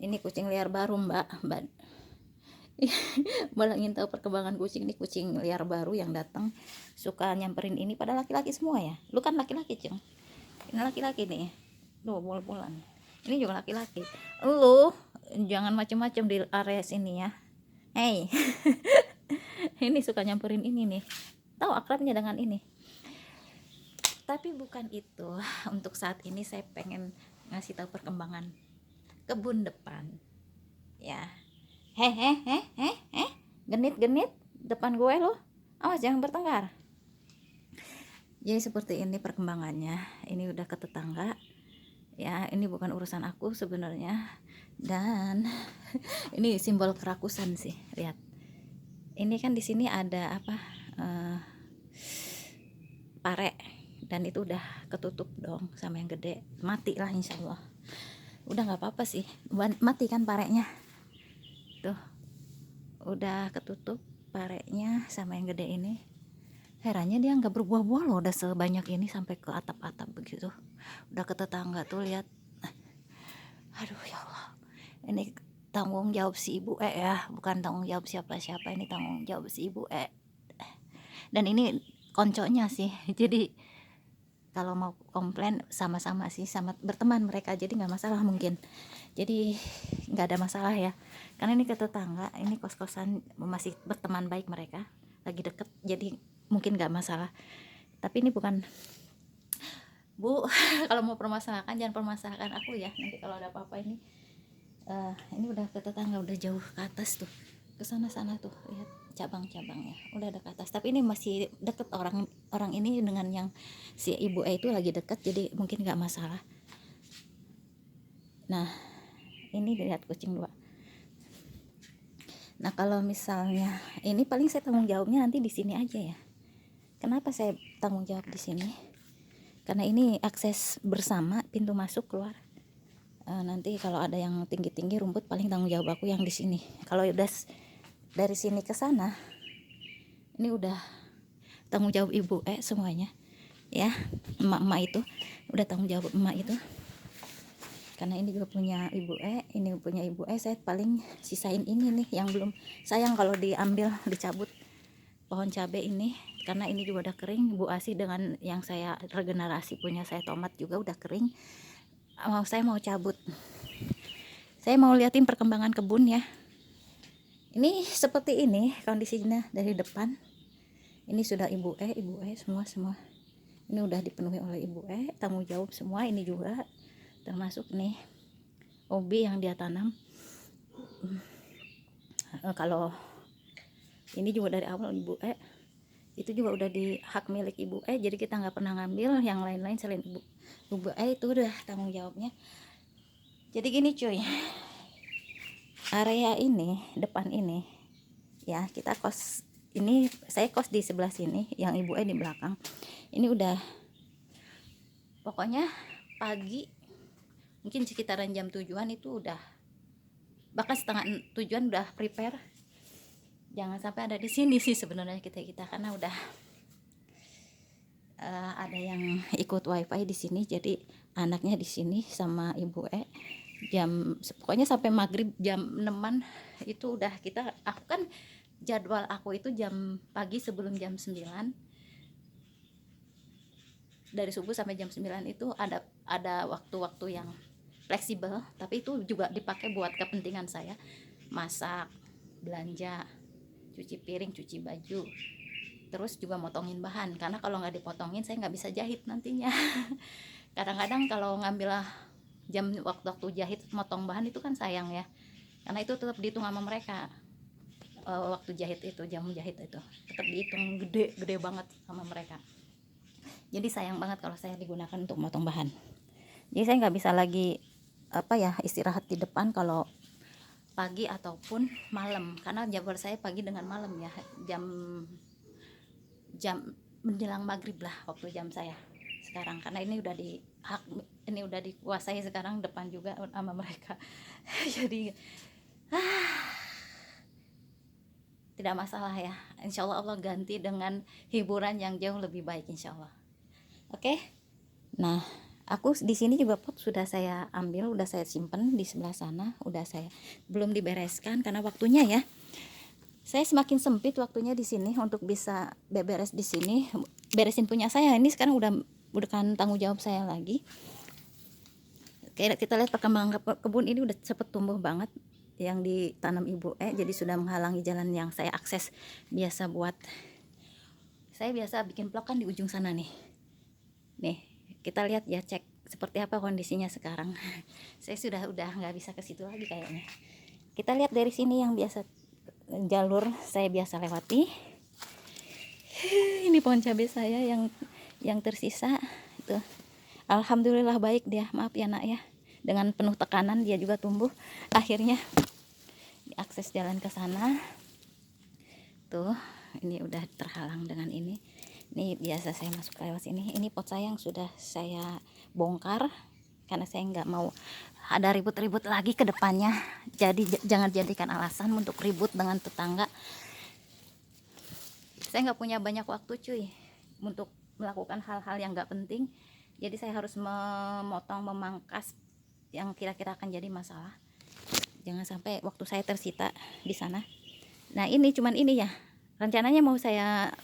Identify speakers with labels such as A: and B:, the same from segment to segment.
A: Ini kucing liar baru, Mbak. Malah ingin tahu perkembangan kucing. Ini kucing liar baru yang datang suka nyamperin ini pada laki-laki semua ya. Lu kan laki-laki, Cung. Ini laki-laki nih. Duh, bola-bolan. Ini juga laki-laki. Lu jangan macem-macem di area sini ya. Hey. Ini suka nyamperin ini nih. Tahu akrabnya dengan ini. Tapi bukan itu. Untuk saat ini saya pengen ngasih tahu perkembangan kebun depan. Ya. Genit depan gue lo. Awas jangan bertengkar. Jadi seperti ini perkembangannya. Ini udah ke tetangga. Ya, ini bukan urusan aku sebenarnya. Dan ini simbol kerakusan sih, lihat. Ini kan di sini ada apa? Pare, dan itu udah ketutup dong sama yang gede. Mati lah insya Allah. Udah nggak apa-apa sih. Mati kan parenya. Tuh. Udah ketutup parenya sama yang gede ini. Herannya dia nggak berbuah-buah loh, udah sebanyak ini sampai ke atap-atap begitu. Udah ke tetangga tuh, lihat. Aduh ya Allah, ini tanggung jawab si ibu ya, bukan tanggung jawab siapa-siapa, ini tanggung jawab si ibu dan ini konconya sih. Jadi kalau mau komplain sama-sama sih, sama berteman mereka, jadi nggak masalah mungkin. Jadi nggak ada masalah ya, karena ini ke tetangga, ini kos-kosan masih berteman baik mereka, lagi deket, jadi mungkin nggak masalah. Tapi ini bukan Bu. Kalau mau permasalahkan jangan permasalahkan aku ya, nanti kalau ada apa-apa ini udah ke tetangga, udah jauh ke atas tuh, ke sana tuh, lihat cabang-cabangnya udah ada ke atas. Tapi ini masih deket, orang ini dengan yang si ibu itu lagi deket, jadi mungkin nggak masalah. Nah, ini dilihat kucing dua. Nah, kalau misalnya ini paling saya tanggung jawabnya nanti di sini aja ya. Kenapa saya tanggung jawab di sini? Karena ini akses bersama, pintu masuk keluar. Nanti kalau ada yang tinggi-tinggi rumput, paling tanggung jawab aku yang di sini. Kalau udah dari sini ke sana, ini udah tanggung jawab ibu semuanya ya. Emak-emak itu udah tanggung jawab emak itu, karena ini juga punya ibu ini punya ibu saya paling sisain ini nih yang belum. Sayang kalau diambil, dicabut pohon cabai ini, karena ini juga udah kering. Bu Asi dengan yang saya regenerasi punya saya tomat juga udah kering. Saya mau cabut, saya mau liatin perkembangan kebun ya. Ini seperti ini kondisinya dari depan. Ini sudah ibu semua ini udah dipenuhi oleh ibu tanggung jawab semua. Ini juga termasuk nih ubi yang dia tanam. Kalau ini juga dari awal ibu itu juga udah di hak milik ibu jadi kita nggak pernah ngambil yang lain-lain selain ibu itu udah tanggung jawabnya. Jadi gini cuy, area ini depan ini ya, kita kos ini, saya kos di sebelah sini, yang ibu di belakang. Ini udah pokoknya pagi mungkin sekitaran jam 7-an itu udah, bahkan setengah 7-an udah prepare. Jangan sampai ada di sini sih sebenarnya kita karena udah ada yang ikut wifi di sini, jadi anaknya di sini sama ibu jam pokoknya sampai maghrib jam 6-an itu udah kita. Aku kan jadwal aku itu jam pagi sebelum jam 9, dari subuh sampai jam 9 itu ada waktu-waktu yang fleksibel, tapi itu juga dipakai buat kepentingan saya, masak, belanja, cuci piring, cuci baju, terus juga motongin bahan, karena kalau nggak dipotongin saya nggak bisa jahit nantinya. Kadang-kadang kalau ngambil jam waktu jahit motong bahan itu kan sayang ya, karena itu tetap dihitung sama mereka. Waktu jahit itu, jam jahit itu tetap dihitung gede banget sama mereka. Jadi sayang banget kalau saya digunakan untuk motong bahan. Jadi saya nggak bisa lagi istirahat di depan kalau pagi ataupun malam, karena jadwal saya pagi dengan malam ya, jam menjelang maghrib lah waktu jam saya sekarang, karena ini udah dikuasai sekarang depan juga sama mereka. Jadi tidak masalah ya, insya Allah ganti dengan hiburan yang jauh lebih baik insya Allah. Oke. Nah, Aku di sini juga pot sudah saya ambil, udah saya simpen di sebelah sana, udah saya belum dibereskan karena waktunya ya. Saya semakin sempit waktunya di sini untuk bisa beberes di sini, beresin punya saya. Ini sekarang udah bukan tanggung jawab saya lagi. Kayak kita lihat perkembangan kebun ini udah cepet tumbuh banget yang ditanam Ibu jadi sudah menghalangi jalan yang saya akses biasa buat. Saya biasa bikin vlog kan di ujung sana nih. Nih, kita lihat ya, cek seperti apa kondisinya sekarang. Saya sudah nggak bisa ke situ lagi kayaknya. Kita lihat dari sini yang biasa jalur saya biasa lewati. Ini pohon cabai saya yang tersisa itu. Alhamdulillah baik dia, maaf ya nak ya. Dengan penuh tekanan dia juga tumbuh. Akhirnya diakses jalan ke sana. Tuh, ini udah terhalang dengan ini. Ini biasa saya masuk lewat sini. Ini pot saya yang sudah saya bongkar karena saya nggak mau ada ribut-ribut lagi ke depannya. Jadi jangan jadikan alasan untuk ribut dengan tetangga. Saya nggak punya banyak waktu cuy untuk melakukan hal-hal yang nggak penting. Jadi saya harus memotong, memangkas yang kira-kira akan jadi masalah. Jangan sampai waktu saya tersita di sana. Nah ini cuman ini ya. Rencananya mau saya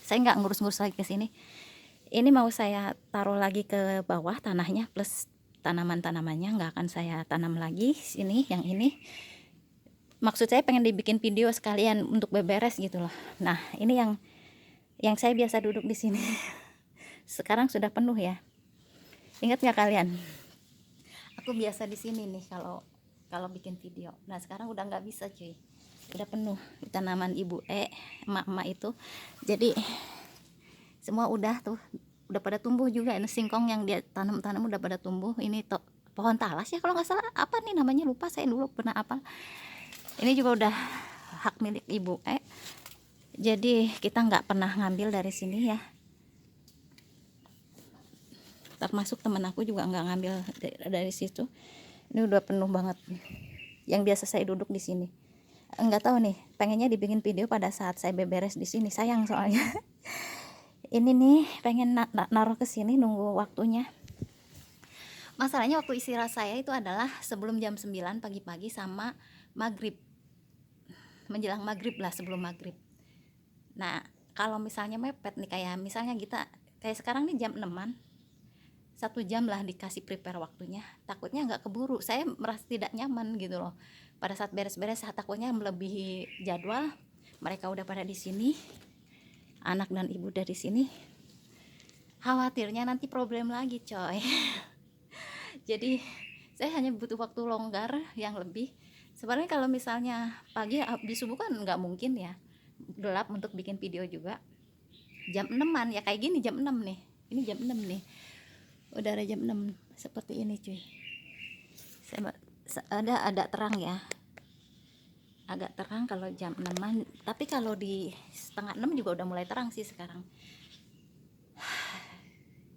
A: saya nggak ngurus-ngurus lagi ke sini. Ini mau saya taruh lagi ke bawah tanahnya plus tanaman-tanamannya, nggak akan saya tanam lagi sini yang ini. Maksud saya pengen dibikin video sekalian untuk beberes gitu loh. Nah ini yang saya biasa duduk di sini. Sekarang sudah penuh ya. Ingat nggak kalian? Aku biasa di sini nih kalau bikin video. Nah sekarang udah nggak bisa cuy. Udah penuh tanaman Ibu emak-emak itu. Jadi semua udah pada tumbuh juga. Ini singkong yang dia tanam udah pada tumbuh. Ini pohon talas ya kalau nggak salah, apa nih namanya, lupa saya dulu pernah apa. Ini juga udah hak milik Ibu jadi kita nggak pernah ngambil dari sini ya, termasuk temen aku juga nggak ngambil dari situ. Ini udah penuh banget yang biasa saya duduk di sini. Nggak tahu nih, pengennya dibikin video pada saat saya beberes di sini, sayang soalnya. Ini nih pengen naruh ke sini nunggu waktunya. Masalahnya waktu istirahat saya itu adalah sebelum jam 9 pagi-pagi sama maghrib, menjelang maghrib lah, sebelum maghrib. Nah kalau misalnya mepet nih, kayak misalnya kita kayak sekarang nih jam 6-an, 1 jam lah dikasih prepare waktunya, takutnya nggak keburu. Saya merasa tidak nyaman gitu loh pada saat beres-beres, takutnya melebihi jadwal. Mereka udah pada di sini, anak dan ibu dari sini, khawatirnya nanti problem lagi coy. Jadi saya hanya butuh waktu longgar yang lebih. Sebenarnya kalau misalnya pagi habis subuh kan nggak mungkin ya, gelap untuk bikin video juga. Jam 6-an ya kayak gini, jam 6 nih, ini jam 6 nih, udah ada jam 6 seperti ini cuy. Ada terang ya, agak terang kalau jam 6-an, tapi kalau di setengah 6 juga udah mulai terang sih sekarang.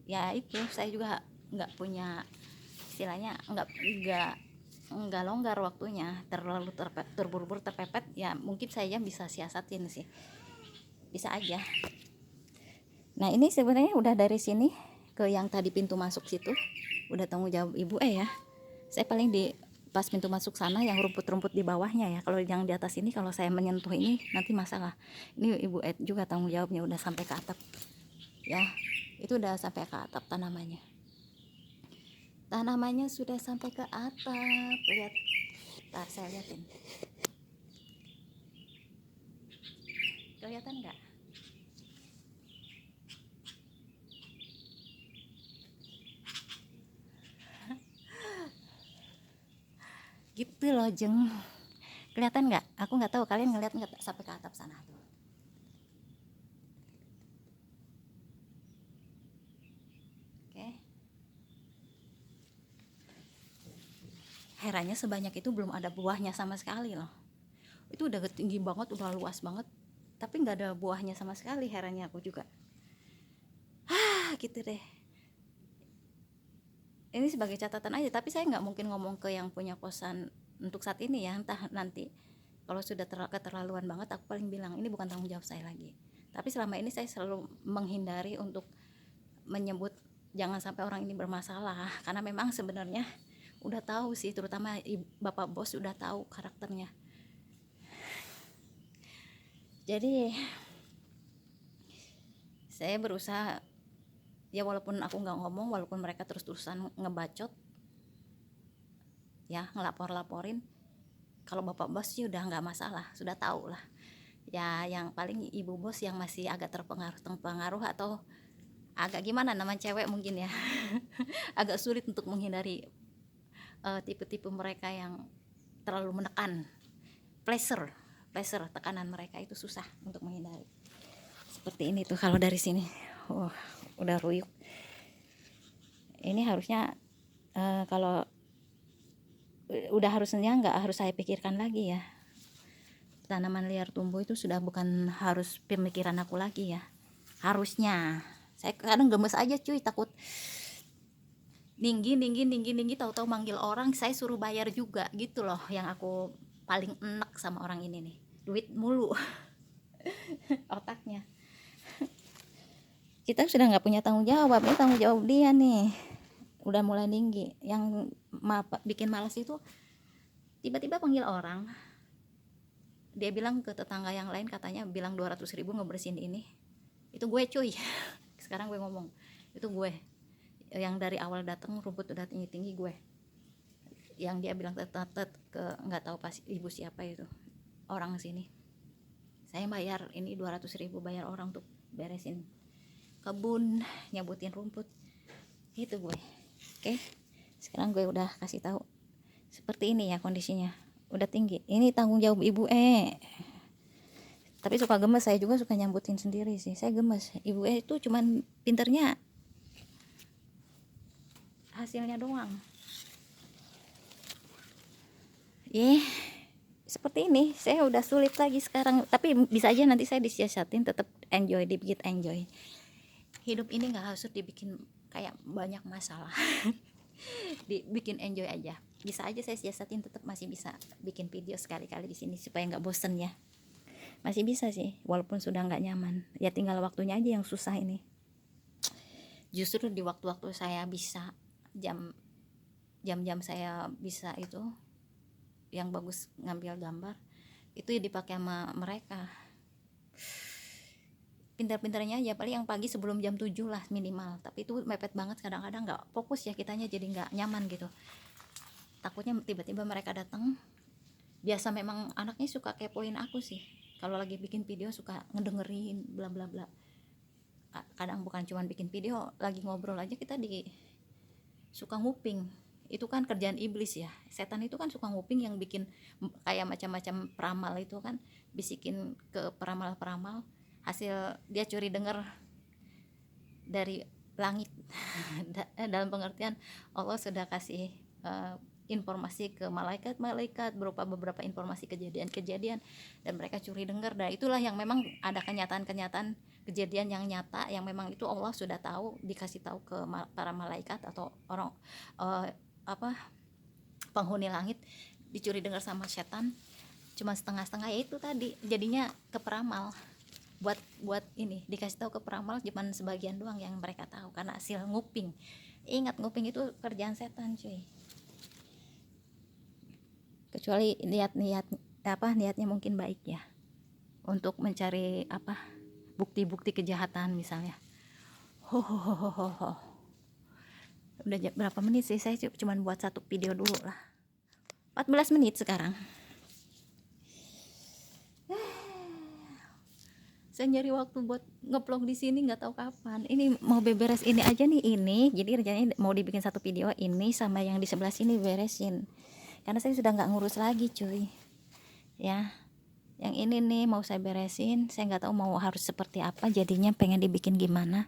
A: Ya itu saya juga nggak punya, istilahnya nggak longgar waktunya, terlalu terburu-buru, terpepet ya. Mungkin saya bisa siasatin sih, bisa aja. Nah ini sebenarnya udah dari sini ke yang tadi pintu masuk situ udah tanggung jawab Ibu ya. Saya paling di pas pintu masuk sana yang rumput-rumput di bawahnya ya. Kalau yang di atas ini kalau saya menyentuh ini nanti masalah. Ini Ibu juga tanggung jawabnya, udah sampai ke atap ya. Itu udah sampai ke atap tanamannya. Tanamannya sudah sampai ke atap. Lihat, ntar saya liatin. Kelihatan nggak? Gitu loh jeng. Kelihatan nggak? Aku nggak tahu kalian ngeliat nggak sampai ke atap sana tuh. Oke. Herannya sebanyak itu belum ada buahnya sama sekali loh. Itu udah tinggi banget, udah luas banget, tapi nggak ada buahnya sama sekali. Herannya aku juga. Gitu deh. Ini sebagai catatan aja, tapi saya nggak mungkin ngomong ke yang punya kosan untuk saat ini ya. Entah nanti kalau sudah keterlaluan banget, aku paling bilang ini bukan tanggung jawab saya lagi. Tapi selama ini saya selalu menghindari untuk menyebut jangan sampai orang ini bermasalah, karena memang sebenarnya udah tahu sih, terutama bapak bos udah tahu karakternya. Jadi saya berusaha ya, walaupun aku nggak ngomong, walaupun mereka terus-terusan ngebacot ya, ngelapor-laporin, kalau bapak bos sih udah nggak masalah, sudah tahu lah ya. Yang paling ibu bos yang masih agak terpengaruh atau agak gimana, nama cewek mungkin ya agak sulit untuk menghindari tipe-tipe mereka yang terlalu menekan. Pleasure tekanan mereka itu susah untuk menghindari. Seperti ini tuh kalau dari sini. Udah ruyuk. Ini harusnya kalau udah harusnya nggak harus saya pikirkan lagi ya. Tanaman liar tumbuh itu sudah bukan harus pemikiran aku lagi ya. Harusnya. Saya kadang gemes aja cuy, takut tinggi tahu-tahu manggil orang, saya suruh bayar juga gitu loh. Yang aku paling enak sama orang ini nih, duit mulu otaknya. Kita sudah nggak punya tanggung jawab, ini tanggung jawab dia nih udah mulai tinggi. Yang bikin malas itu tiba-tiba panggil orang, dia bilang ke tetangga yang lain, katanya bilang 200.000 ngebersihin ini. Itu gue cuy sekarang gue ngomong, itu gue yang dari awal datang rumput udah tinggi gue. Yang dia bilang tetet ke nggak tahu pas ibu siapa itu orang sini, saya bayar ini 200.000, bayar orang untuk beresin kebun, nyabutin rumput, itu gue. Oke, sekarang gue udah kasih tahu seperti ini ya kondisinya, udah tinggi. Ini tanggung jawab ibu. Tapi suka gemes, saya juga suka nyambutin sendiri sih, saya gemes. Ibu itu cuman pinternya hasilnya doang. Seperti ini, saya udah sulit lagi sekarang. Tapi bisa aja nanti saya disiasatin, tetap enjoy, dibikin enjoy. Hidup ini nggak harus dibikin kayak banyak masalah dibikin enjoy aja. Bisa aja saya siasatin, tetap masih bisa bikin video sekali-kali di sini supaya nggak bosen ya. Masih bisa sih, walaupun sudah nggak nyaman. Ya tinggal waktunya aja yang susah ini. Justru di waktu-waktu saya bisa, jam-jam saya bisa itu yang bagus ngambil gambar, itu ya dipakai sama mereka. Pintar-pintarnya aja, paling yang pagi sebelum jam 7 lah minimal. Tapi itu mepet banget, kadang-kadang nggak fokus ya kitanya, jadi nggak nyaman gitu. Takutnya tiba-tiba mereka datang. Biasa memang anaknya suka kepoin aku sih, kalau lagi bikin video suka ngedengerin bla bla bla. Kadang bukan cuma bikin video, lagi ngobrol aja kita suka nguping. Itu kan kerjaan iblis ya, setan itu kan suka nguping, yang bikin kayak macam-macam peramal itu kan, bisikin ke peramal-peramal, hasil dia curi denger dari langit dalam pengertian Allah sudah kasih informasi ke malaikat berupa beberapa informasi kejadian-kejadian, dan mereka curi dengar. Dan itulah yang memang ada kenyataan-kenyataan kejadian yang nyata, yang memang itu Allah sudah tahu, dikasih tahu ke para malaikat atau orang penghuni langit, dicuri dengar sama setan cuma setengah-setengah. Ya itu tadi jadinya ke peramal, buat ini dikasih tahu ke peramal cuma sebagian doang yang mereka tahu, karena hasil nguping. Ingat, nguping itu kerjaan setan cuy. Kecuali niatnya mungkin baik ya, untuk mencari bukti-bukti kejahatan misalnya. Udah berapa menit sih, saya cuma buat satu video dulu lah, 14 menit sekarang. Saya nyari waktu buat ngeplong di sini nggak tahu kapan. Ini mau beberes ini aja nih ini. Jadi rencananya mau dibikin satu video ini sama yang di sebelah sini beresin. Karena saya sudah nggak ngurus lagi cuy. Ya, yang ini nih mau saya beresin. Saya nggak tahu mau harus seperti apa. Jadinya pengen dibikin gimana.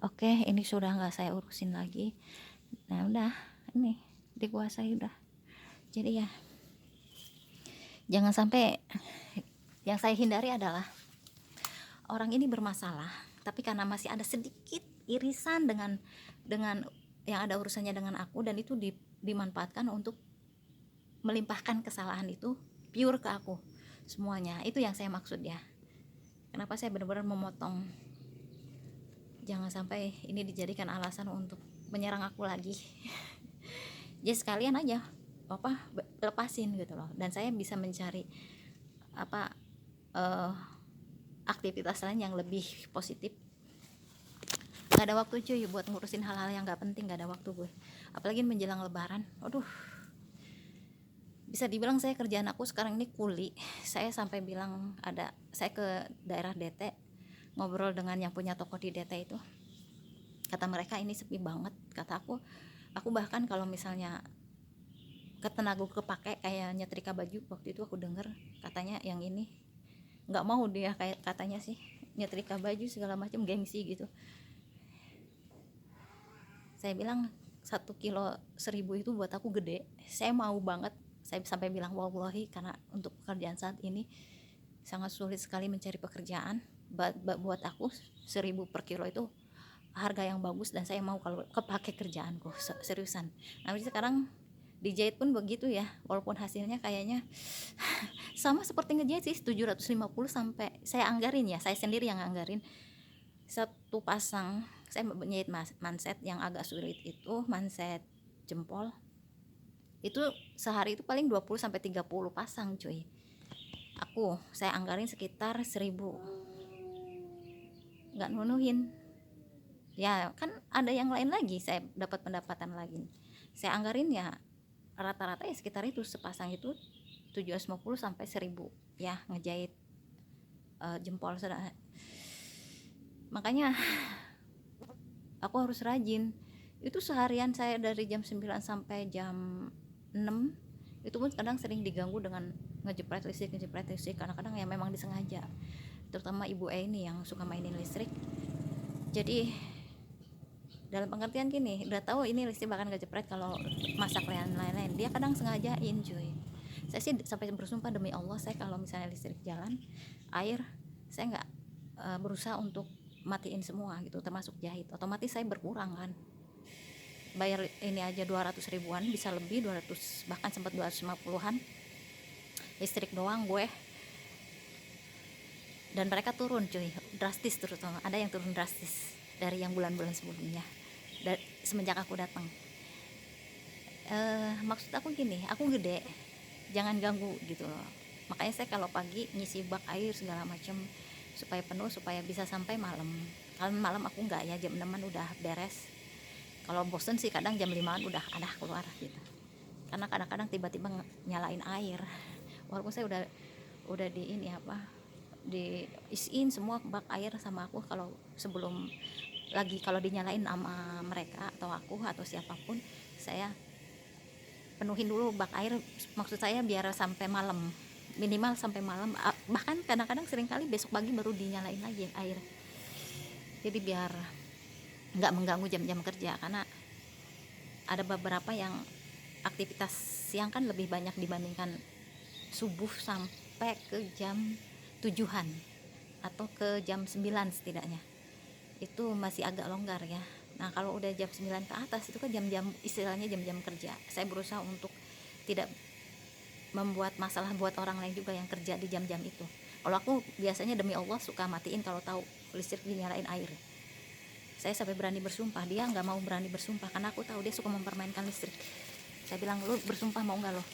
A: Oke, ini sudah nggak saya urusin lagi. Nah udah, ini dikuasai udah. Jadi ya, jangan sampai. Yang saya hindari adalah orang ini bermasalah, tapi karena masih ada sedikit irisan dengan yang ada urusannya dengan aku, dan itu dimanfaatkan untuk melimpahkan kesalahan itu pure ke aku semuanya. Itu yang saya maksud ya. Kenapa saya benar-benar memotong. jangan sampai ini dijadikan alasan untuk menyerang aku lagi. Jadi sekalian aja lepasin gitu loh, dan saya bisa mencari apa aktivitas lain yang lebih positif. Gak ada waktu cuy buat ngurusin hal-hal yang gak penting, gak ada waktu gue, apalagi menjelang lebaran. Aduh, bisa dibilang saya kerjaan aku sekarang ini kuli. Saya sampai bilang saya ke daerah DT ngobrol dengan yang punya toko di DT itu, kata mereka ini sepi banget. Kata aku bahkan kalau misalnya tenaga kepake kayak nyetrika baju, waktu itu aku denger katanya yang ini nggak mau dia, kayak katanya sih nyetrika baju segala macam gengsi gitu. Saya bilang 1 kilo 1.000 itu buat aku gede, saya mau banget. Saya sampai bilang wallahi, karena untuk pekerjaan saat ini sangat sulit sekali mencari pekerjaan. Buat aku 1.000 per kilo itu harga yang bagus, dan saya mau kalau kepake kerjaanku, seriusan. Nah sekarang dijahit pun begitu ya, walaupun hasilnya kayaknya sama seperti ngejahit sih, 750 sampai saya anggarin ya, saya sendiri yang anggarin satu pasang. Saya menjahit manset yang agak sulit itu, manset jempol itu sehari itu paling 20 sampai 30 pasang cuy. Saya anggarin sekitar 1.000, nggak nunuhin ya kan, ada yang lain lagi, saya dapat pendapatan lagi. Saya anggarin ya rata-rata ya sekitar itu, sepasang itu 750 sampai 1.000 ya ngejahit jempol. Makanya aku harus rajin. Itu seharian saya dari jam 9 sampai jam 6 itu pun kadang sering diganggu dengan ngejepret listrik. Kadang-kadang ya memang disengaja, terutama ibu ini yang suka mainin listrik. Jadi dalam pengertian gini, udah tahu ini listrik bahkan ngejepret kalau masak lain-lain, dia kadang sengajain cuy. Saya sih sampai bersumpah demi Allah, saya kalau misalnya listrik jalan, air, saya nggak berusaha untuk matiin semua gitu, termasuk jahit. Otomatis saya berkurang kan, bayar ini aja 200 ribuan, bisa lebih 200, bahkan sempat 250-an listrik doang gue. Dan mereka turun cuy, drastis, terutama ada yang turun drastis dari yang bulan-bulan sebelumnya, semenjak aku datang. Maksud aku gini, aku gede, jangan ganggu gitu loh. Makanya saya kalau pagi ngisi bak air segala macam supaya penuh, supaya bisa sampai malam. Kalau malam aku enggak ya, jam 6-an udah beres. Kalau bosen sih kadang jam 5-an udah ada keluar gitu. Karena kadang-kadang tiba-tiba nyalain air. Walaupun saya udah di ini diisiin semua bak air sama aku, kalau sebelum lagi kalau dinyalain sama mereka atau aku atau siapapun, saya penuhin dulu bak air. Maksud saya biar sampai malam, minimal sampai malam. Bahkan kadang-kadang seringkali besok pagi baru dinyalain lagi air. Jadi biar nggak mengganggu jam-jam kerja, karena ada beberapa yang aktivitas siang kan lebih banyak dibandingkan subuh sampai ke jam 7-an atau ke jam 9 setidaknya. Itu masih agak longgar ya. Nah kalau udah jam 9 ke atas itu kan jam-jam, istilahnya jam-jam kerja. Saya berusaha untuk tidak membuat masalah buat orang lain juga yang kerja di jam-jam itu. Kalau aku biasanya demi Allah suka matiin kalau tahu listrik dinyalain air. Saya sampai berani bersumpah, dia nggak mau berani bersumpah karena aku tahu dia suka mempermainkan listrik. Saya bilang, lu bersumpah mau nggak lo?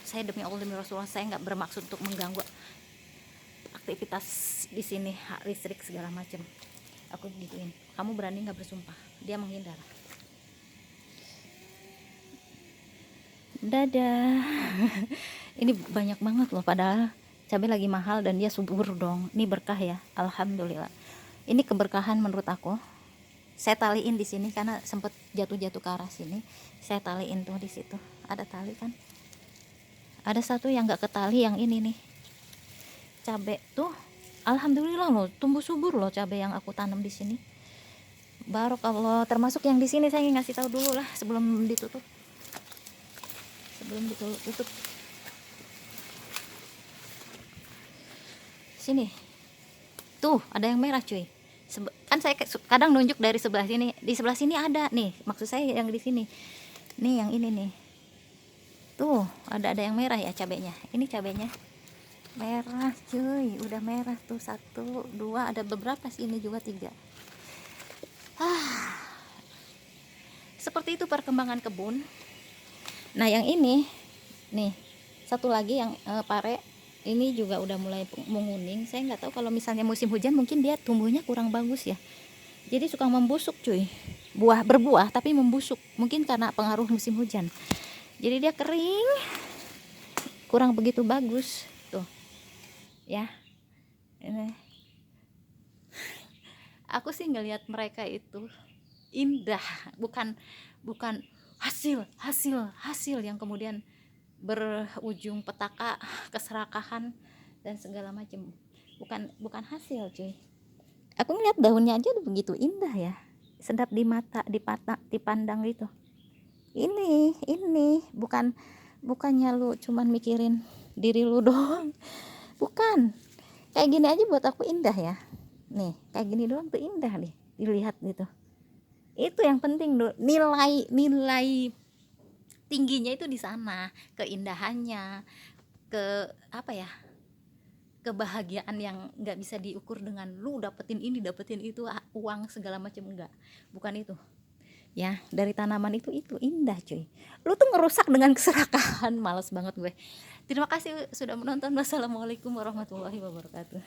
A: Saya demi Allah demi Rasulullah, saya nggak bermaksud untuk mengganggu aktivitas di sini, hak listrik segala macam. Aku gituin, kamu berani nggak bersumpah? Dia menghindar. Dadah. Ini banyak banget loh, padahal cabai lagi mahal dan dia subur dong. Ini berkah ya, alhamdulillah. Ini keberkahan menurut aku. Saya taliin di sini karena sempet jatuh-jatuh ke arah sini. Saya taliin tuh di situ. Ada tali kan? Ada satu yang nggak ketali, yang ini nih. Cabai tuh, alhamdulillah loh, tumbuh subur loh cabai yang aku tanam di sini. Barokallah, termasuk yang di sini saya ngasih tahu dulu lah sebelum ditutup. Sini. Tuh, ada yang merah cuy. Kan saya kadang nunjuk dari sebelah sini. Di sebelah sini ada nih, maksud saya yang di sini. Nih yang ini nih. Tuh, ada yang merah ya cabenya. Ini cabenya merah cuy, udah merah tuh 1, 2, ada beberapa sih, ini juga 3. Seperti itu perkembangan kebun. Nah yang ini nih, satu lagi yang pare ini juga udah mulai menguning. Saya nggak tahu kalau misalnya musim hujan mungkin dia tumbuhnya kurang bagus ya, jadi suka membusuk cuy, berbuah tapi membusuk, mungkin karena pengaruh musim hujan, jadi dia kering, kurang begitu bagus tuh ya. Ini aku sih ngelihat mereka itu indah, bukan bukan hasil yang kemudian berujung petaka, keserakahan dan segala macam. Bukan hasil cuy. Aku ngeliat daunnya aja udah begitu indah ya, sedap di mata, dipandang gitu. Ini bukannya lu cuman mikirin diri lu doang, bukan. Kayak gini aja buat aku indah ya. Nih kayak gini doang tuh indah nih dilihat gitu. Itu yang penting, nilai tingginya itu di sana, keindahannya, ke apa ya, kebahagiaan yang nggak bisa diukur dengan lu dapetin ini dapetin itu, uang segala macam, enggak, bukan itu ya. Dari tanaman itu indah cuy. Lu tuh ngerusak dengan keserakahan, males banget gue. Terima kasih sudah menonton. Wassalamualaikum warahmatullahi wabarakatuh.